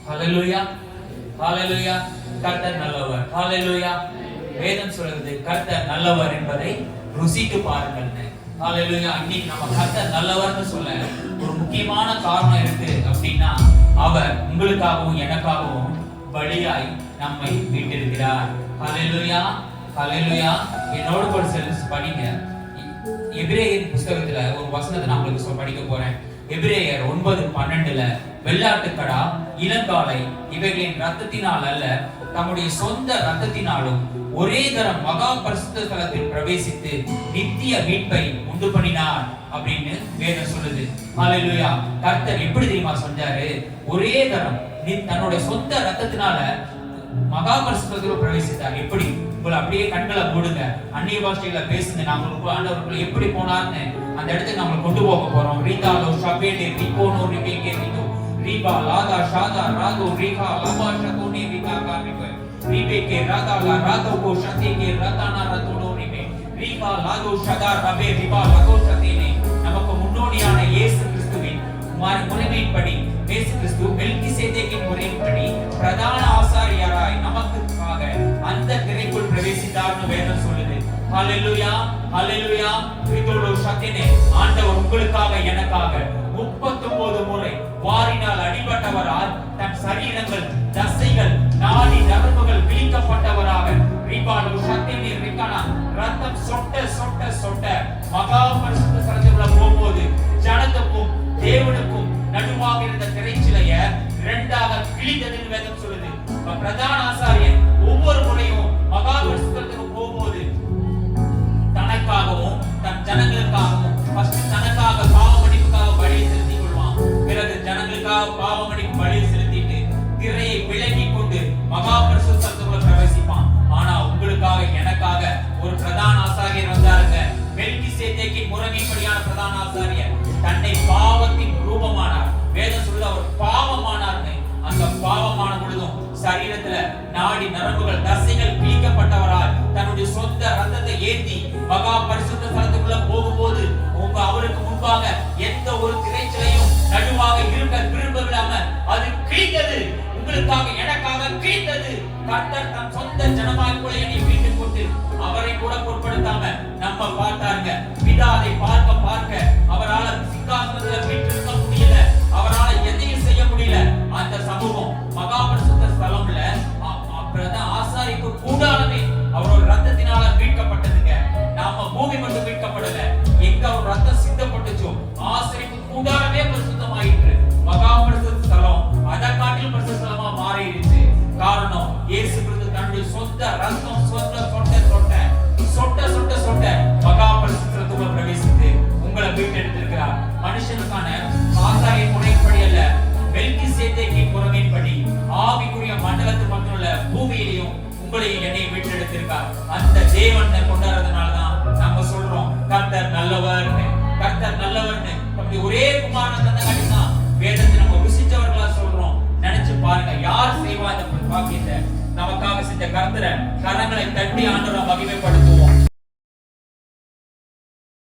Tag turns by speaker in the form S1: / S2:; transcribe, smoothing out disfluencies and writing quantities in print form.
S1: ஹalleluya ஹalleluya. கர்த்தர் நல்லவர். ஹalleluya. வேதம் சொல்லுது கர்த்தர் நல்லவர் என்பதை ருசித்து பாருங்கள். ஹalleluya. இன்னைக்கு நம்ம கர்த்தர் நல்லவர்னு சொல்ல ஒரு முக்கியமான காரணம் இருக்கு அப்படின்னா அவர் உங்களுக்காகவும் எனக்காகவும் பலியாய் நம்மை மீட்டிருக்கிறார். ஹalleluya ஹalleluya. என்னோடு கூட படிங்க. எபிரேயர் புத்தகத்துல ஒரு வசனத்தை நான் உங்களுக்கு படிக்க போறேன். எபிரேயர் 9:12 வெள்ளாட்டுக்கடா இளங்காளை இவைகளின் ரத்தத்தினால் அல்ல தம்முடைய சொந்த ரத்தத்தினாலும் ஒரே தரம் மகா பரிசுத்த ஸ்தலத்தில் பிரவேசித்து நித்திய மீட்பை உண்டு பண்ணினார் அப்படின்னு வேதம் சொல்லுது. ஹalleluya. கர்த்தர் எப்படி தெரியுமா சொன்னாரு? ஒரே தரம் தன்னுடைய சொந்த ரத்தத்தினால மகா பரிசுத்தத்தில் பிரவேசித்தார். எப்படி? உங்களை அப்படியே கண்களை மூடுங்க, அந்நிய பாஷையில பேசுங்க. நான் உங்களுக்கு ஆண்டவர்கள் எப்படி போனார்னு அந்த இடத்துக்கு நம்ம கொண்டு போக போறோம். ரீதாலோ ஷபேடே ரிகோனோ ரிபேகே ரிதோ ரீபா லாதா ஷாதா ராதோ ரீகா லபா ஷகோனே ரிகா காரிபே ரிபேகே ராதா லா ராதோ கோ ஷதேகே ரதானா ரதோனோ ரிபே ரீகா லாதோ ஷதா ரபே ரிபா லகோ ஷதேனே. நமக்கு முன்னோடியான இயேசு கிறிஸ்துவின் முறைமையின்படி இயேசு கிறிஸ்து மெல்கிசேதேக்கின் முறையின்படி பிரதான ஆசாரியராய் நமக்காக அந்த திரைக்குள் பிரவேசித்தார்னு வேதம் சொல்லுது. ஹalleluya ஹalleluya. கிறிஸ்துவோட சத்தியனே ஆண்டவர் உங்களுக்காக எனக்காக 39 முறை வாரினால் அடிபட்டவரால் தன் சரீரங்கள் தசைகள் நாடி நரம்புகள் கிழிக்கப்பட்டவராக ரிபாலோ சத்தியனே ரிகனா ரத்தம் சொட்ட சொட்ட சொட்ட மகா பரிசுத்த ஸ்தலத்துக்குள்ள போகும்போது ஜனத்துக்கும் தேவனுக்கும் நடுவாக இருந்த திரைச்சிலைய இரண்டாக கிழித்ததுன்னு வேதம் சொல்லுது. பிரதான ஆசாரியன் ஒவ்வொரு முறையும் மகா பரிசுத்தத்துக்கு போகும்போது தனக்காகவும் தன் ஜனங்களுக்காகவும் ஃபர்ஸ்ட் தனக்காக பாவ மன்னிப்புக்காக பலியை செலுத்திக் கொள்வான். பிறகு ஜனங்களுக்காக பாவ மன்னிப்பு பலியை செலுத்திட்டு திரையை விலக்கி கொண்டு மகா பரிசுத்தத்துக்குள்ள பிரவேசிப்பான். ஆனா உங்களுக்காக எனக்காக ஒரு பிரதான ஆசாரியர் வந்தாருங்க. மெல்கிசேதேக்கின் முறைமைப்படியான பிரதான ஆசாரியர் தன்னை பாவத்தின் ரூபமானார். வேதம் சொல்லுது அவர் பாவமானார்னு. அந்த பாவமான பொழுதும் சரீரத்துல நாடி நரம்புகள் தசைகள் கிழிக்கப்பட்டவரால் தன்னுடைய சொந்த ரத்தத்தை ஏந்தி மகா பரிசுத்த ஸ்தலத்துக்குள்ள போகும்போது அவருக்கு முன்பாக எந்த ஒரு திரைச்சலையும் நடுவாக இருக்க விரும்பவில்லாம அது கிழித்தது. உங்களுக்காக எனக்காக கிழித்தது. கர்த்தர் தன் சொந்த ஜனமாய் கூட என்னை மீட்டுக் கொண்டு அவரை கூட பொருட்படுத்தாம நம்ம பார்த்தாங்க. பிதா அதை பார்க்க பார்க்க அவரால் சிங்காசனத்துல மீட்டிருக்க முடியல. அவரால் எதையும் செய்ய முடியல. அந்த சமூகம் மகா பரிசுத்த ஸ்தலம்ல பிரதான ஆசாரிக்கு கூடாரமே அவரோட ரத்தத்தினால மீட்கப்பட்டதுங்க. நாம பூமி மட்டும் மீட்கப்படல. எங்க அவர் ரத்தம் சிந்தப்பட்டுச்சோ ஆசாரிக்கு கூடாரமே பரிசுத்தமாயிற்று. மகா பரிசுத்த ஸ்தலம் அதை காட்டிலும் பரிசுத்த ஸ்தலமா மாறிடுச்சு. காரணம் இயேசு கிறிஸ்து தன்னுடைய சொந்த ரத்தம் சொந்த சொட்ட சொட்ட சொட்ட சொட்ட சொட்ட மகா பரிசுத்தத்துக்குள்ள பிரவேசித்து உங்களை மீட்டெடுத்திருக்கிறார். மனுஷனுக்கான ஆசாரிய முறைப்படி அல்ல, மெல்கிசேதேக்கின் முறைமைப்படி ஆவிக்குரிய மண்டலத்து மட்டுமல்ல பூமியிலையும் உங்களையும் என்னையும் மீட்டெடுத்திருக்கார். அந்த தேவனை கொண்டாடுறதுனாலதான் நம்ம சொல்றோம் கர்த்தர் நல்லவர்னு. கர்த்தர் நல்லவர்னு அப்படி ஒரே குமாரன் தந்த காட்டிதான் வேதத்தை நம்ம ருசிச்சவர்களா சொல்றோம். நினைச்சு பாருங்க, யார் செய்வா இந்த பாக்கியத்தை? நமக்காக செஞ்ச கர்த்தரை கரங்களை தட்டி ஆண்டவரை மகிமைப்படுத்துவோம்.